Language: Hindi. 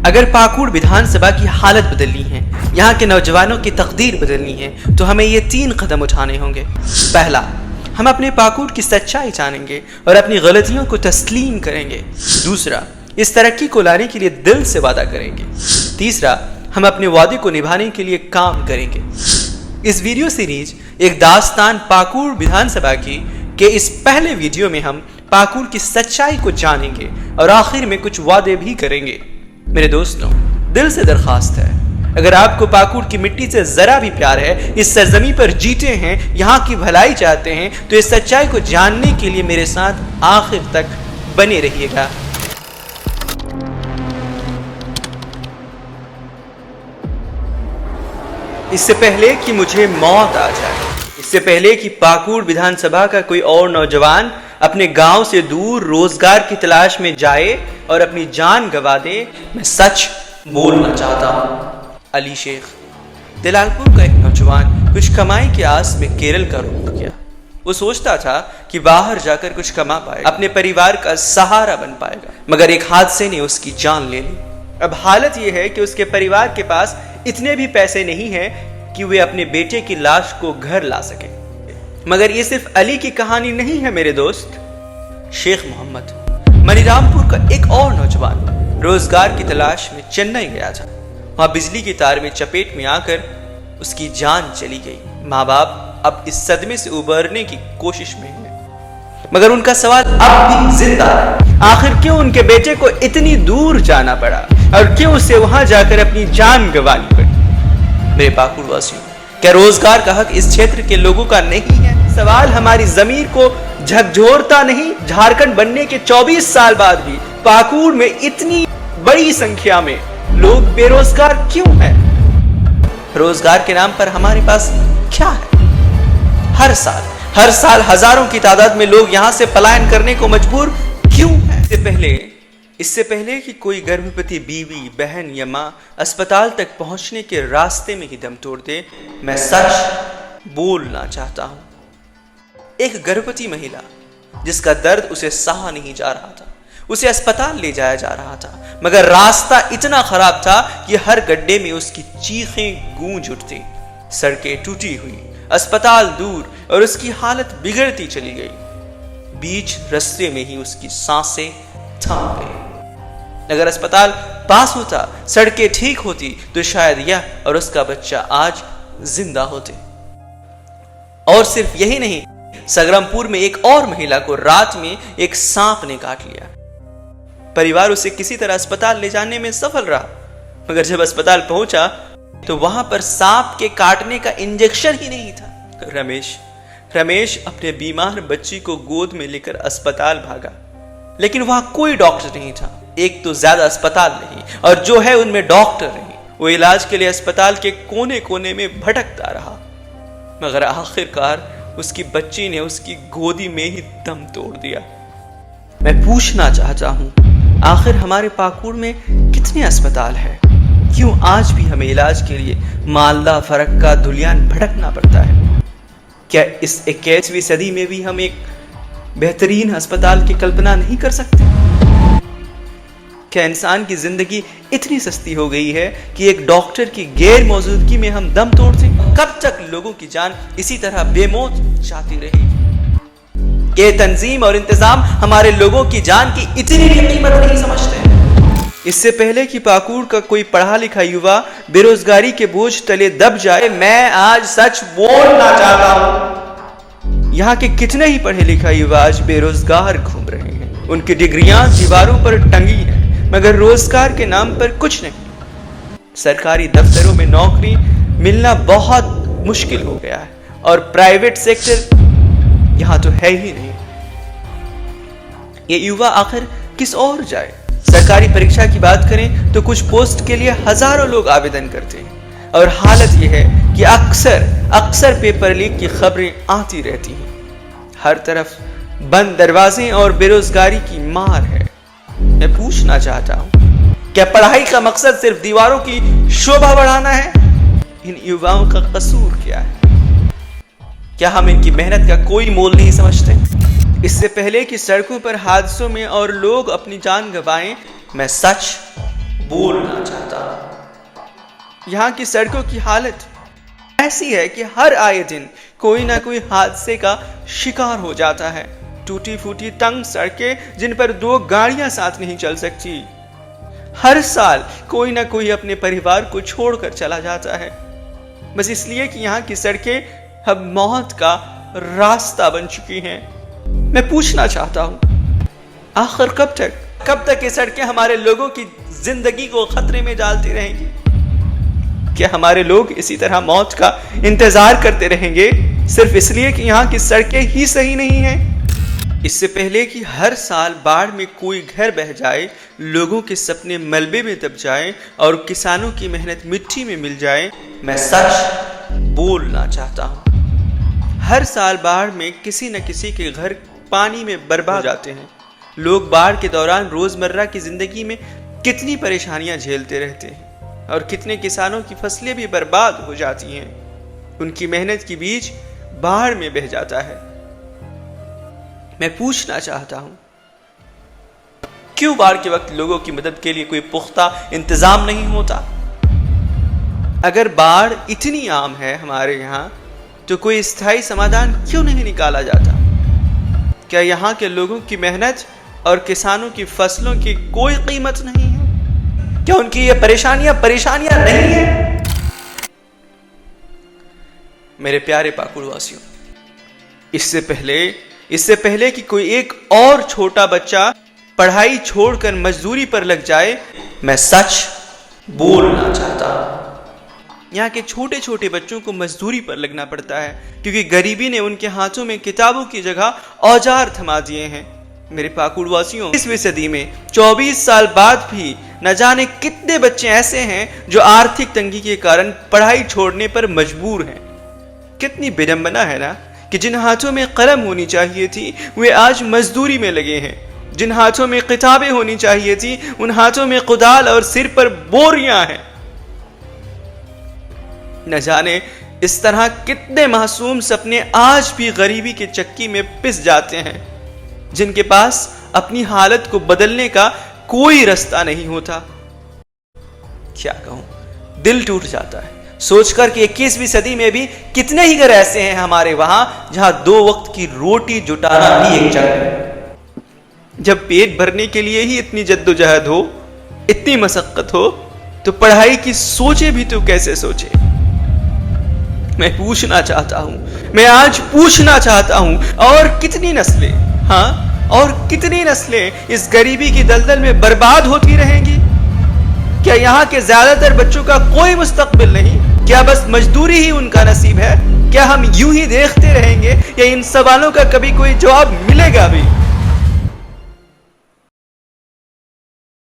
अगर पाकुड़ विधानसभा की हालत बदलनी है, यहाँ के नौजवानों की तकदीर बदलनी है, तो हमें ये 3 कदम उठाने होंगे। पहला, हम अपने पाकुड़ की सच्चाई जानेंगे और अपनी गलतियों को तस्लीम करेंगे। दूसरा, इस तरक्की को लाने के लिए दिल से वादा करेंगे। तीसरा, हम अपने वादे को निभाने के लिए काम करेंगे। इस वीडियो सीरीज एक दास्तान पाकुड़ विधानसभा की के इस पहले वीडियो में हम पाकुड़ की सच्चाई को जानेंगे और आखिर में कुछ वादे भी करेंगे। मेरे दोस्तों, दिल से दरखास्त है, अगर आपको पाकुड़ की मिट्टी से जरा भी प्यार है, इस सरजमी पर जीते हैं, यहाँ की भलाई चाहते हैं, तो इस सच्चाई को जानने के लिए मेरे साथ आखिर तक बने रहिएगा। इससे पहले कि मुझे मौत आ जाए, इससे पहले कि पाकुड़ विधानसभा का कोई और नौजवान अपने गांव से दूर रोजगार की तलाश में जाए और अपनी जान गंवा दे, मैं सच बोलना चाहता हूं। अली शेख, दिलालपुर का एक नौजवान कुछ कमाई की आस में केरल का रुख किया। वो सोचता था कि बाहर जाकर कुछ कमा पाएगा, अपने परिवार का सहारा बन पाएगा, मगर एक हादसे ने उसकी जान ले ली। अब हालत यह है कि उसके परिवार के पास इतने भी पैसे नहीं हैं कि वे अपने बेटे की लाश को घर ला सके। मगर ये सिर्फ अली की कहानी नहीं है मेरे दोस्त। शेख मोहम्मद, मनीरामपुर का एक और नौजवान रोजगार की तलाश में चेन्नई गया था। वहां बिजली की तार में चपेट में आकर उसकी जान चली गई। माँ बाप अब इस सदमे से उबरने की कोशिश में है, मगर उनका सवाल अब भी जिंदा है। आखिर क्यों उनके बेटे को इतनी दूर जाना पड़ा और क्यों उसे वहां जाकर अपनी जान गंवानी पड़ी? मेरे पाकुड़ वासियों, क्या रोजगार का हक इस क्षेत्र के लोगों का नहीं है? सवाल हमारी जमीर को झकझोरता नहीं? झारखंड बनने के 24 साल बाद भी पाकुड़ में इतनी बड़ी संख्या में लोग बेरोजगार क्यों हैं? रोजगार के नाम पर हमारे पास क्या है? हर साल हजारों की तादाद में लोग यहां से पलायन करने को मजबूर क्यों हैं? इससे पहले कि कोई गर्भवती बीवी, बहन या मां अस्पताल तक पहुंचने के रास्ते में ही दम तोड़ दे, मैं सच बोलना चाहता हूं। एक गर्भवती महिला जिसका दर्द उसे सहा नहीं जा रहा था, उसे अस्पताल ले जाया जा रहा था, मगर रास्ता इतना खराब था कि हर गड्ढे में उसकी चीखें गूंज उठती। सड़कें टूटी हुई, अस्पताल दूर और उसकी हालत बिगड़ती चली गई। बीच रास्ते में ही उसकी सांसें थम गई। अगर अस्पताल पास होता, सड़कें ठीक होती, तो शायद यह और उसका बच्चा आज जिंदा होते। और सिर्फ यही नहीं, संग्रामपुर में एक और महिला को रात में एक सांप ने काट लिया। परिवार उसे किसी तरह अस्पताल ले जाने में सफल रहा, मगर जब अस्पताल पहुंचा तो वहां पर सांप के काटने का इंजेक्शन ही नहीं था। रमेश अपने बीमार बच्ची को गोद में लेकर अस्पताल भागा, लेकिन वहां कोई डॉक्टर नहीं था। एक तो ज्यादा अस्पताल नहीं, और जो है उनमें डॉक्टर नहीं। वो इलाज के लिए अस्पताल के कोने कोने में भटकता रहा, मगर आखिरकार उसकी बच्ची ने उसकी गोदी में ही दम तोड़ दिया। मैं पूछना चाहता हूं, आखिर हमारे पाकुड़ में कितने अस्पताल हैं? क्यों आज भी हमें इलाज के लिए मालदा, फरक्का, धुलियान भटकना पड़ता है? क्या इस 21वीं सदी में भी हम एक बेहतरीन अस्पताल की कल्पना नहीं कर सकते? क्या इंसान की जिंदगी इतनी सस्ती हो गई है कि एक डॉक्टर की गैर मौजूदगी में हम दम तोड़ते? कब तक लोगों की जान इसी तरह बेमौत जाती रहेगी? ये तंजीम और इंतजाम हमारे लोगों की जान की इतनी भी कीमत नहीं समझते। इससे पहले कि पाकुड़ का कोई पढ़ा लिखा युवा बेरोजगारी के बोझ तले दब जाए, मैं आज सच बोलना चाहता हूं। यहाँ के कितने ही पढ़े लिखा युवा आज बेरोजगार घूम रहे हैं। उनकी डिग्रियां दीवारों पर टंगी हैं, मगर रोजगार के नाम पर कुछ नहीं। सरकारी दफ्तरों में नौकरी मिलना बहुत मुश्किल हो गया है, और प्राइवेट सेक्टर यहां तो है ही नहीं। ये युवा आखिर किस ओर जाए? सरकारी परीक्षा की बात करें तो कुछ पोस्ट के लिए हजारों लोग आवेदन करते हैं, और हालत यह है कि अक्सर पेपर लीक की खबरें आती रहती हैं। हर तरफ बंद दरवाजे और बेरोजगारी की मार है। मैं पूछना चाहता हूं, क्या पढ़ाई का मकसद सिर्फ दीवारों की शोभा बढ़ाना है? इन युवाओं का कसूर क्या है? क्या हम इनकी मेहनत का कोई मोल नहीं समझते? इससे पहले कि सड़कों पर हादसों में और लोग अपनी जान गंवाएं, मैं सच बोलना चाहता हूं। यहाँ की सड़कों की हालत ऐसी है कि हर आए दिन कोई ना कोई हादसे का शिकार हो जाता है। टूटी फूटी तंग सड़कें जिन पर 2 गाड़ियां साथ नहीं चल सकती। हर साल कोई ना कोई अपने परिवार को छोड़कर चला जाता है, बस इसलिए कि यहाँ की सड़कें अब मौत का रास्ता बन चुकी हैं। मैं पूछना चाहता हूं, आखिर कब तक ये सड़कें हमारे लोगों की जिंदगी को खतरे में डालती रहेंगी? क्या हमारे लोग इसी तरह मौत का इंतजार करते रहेंगे सिर्फ इसलिए कि यहाँ की सड़कें ही सही नहीं हैं? इससे पहले कि हर साल बाढ़ में कोई घर बह जाए, लोगों के सपने मलबे में दब जाएं और किसानों की मेहनत मिट्टी में मिल जाए, मैं सच बोलना चाहता हूं। हर साल बाढ़ में किसी न किसी के घर पानी में बर्बाद हो जाते हैं। लोग बाढ़ के दौरान रोजमर्रा की जिंदगी में कितनी परेशानियां झेलते रहते हैं और कितने किसानों की फसलें भी बर्बाद हो जाती हैं। उनकी मेहनत की बीज बाढ़ में बह जाता है। मैं पूछना चाहता हूं, क्यों बाढ़ के वक्त लोगों की मदद के लिए कोई पुख्ता इंतजाम नहीं होता? अगर बाढ़ इतनी आम है हमारे यहां, तो कोई स्थायी समाधान क्यों नहीं निकाला जाता? क्या यहां के लोगों की मेहनत और किसानों की फसलों की कोई कीमत नहीं है? क्या उनकी ये परेशानियां नहीं है? मेरे प्यारे पाकुड़ वासियों, इससे पहले कि कोई एक और छोटा बच्चा पढ़ाई छोड़कर मजदूरी पर लग जाए, मैं सच बोलना चाहता हूं। यहाँ के छोटे छोटे बच्चों को मजदूरी पर लगना पड़ता है क्योंकि गरीबी ने उनके हाथों में किताबों की जगह औजार थमा दिए हैं। मेरे पाकुड़ वासियों, 20वीं सदी में 24 साल बाद भी न जाने कितने बच्चे ऐसे हैं जो आर्थिक तंगी के कारण पढ़ाई छोड़ने पर मजबूर हैं। कितनी विडंबना है ना कि जिन हाथों में कलम होनी चाहिए थी वे आज मजदूरी में लगे हैं। जिन हाथों में किताबें होनी चाहिए थी उन हाथों में कुदाल और सिर पर बोरियां हैं। न जाने इस तरह कितने मासूम सपने आज भी गरीबी के चक्की में पिस जाते हैं, जिनके पास अपनी हालत को बदलने का कोई रास्ता नहीं होता। क्या कहूं, दिल टूट जाता है सोचकर कि 21वीं सदी में भी कितने ही घर ऐसे हैं हमारे वहां जहां 2 वक्त की रोटी जुटाना भी एक जंग है। जब पेट भरने के लिए ही इतनी जद्दोजहद हो, इतनी मशक्कत हो, तो पढ़ाई की सोचे भी तो कैसे सोचे? मैं पूछना चाहता हूं, मैं आज पूछना चाहता हूं, और कितनी नस्लें इस गरीबी की दलदल में बर्बाद होती रहेंगी? क्या यहाँ के ज्यादातर बच्चों का कोई मुस्तकबिल नहीं? क्या बस मजदूरी ही उनका नसीब है? क्या हम यूं ही देखते रहेंगे या इन सवालों का कभी कोई जवाब मिलेगा भी?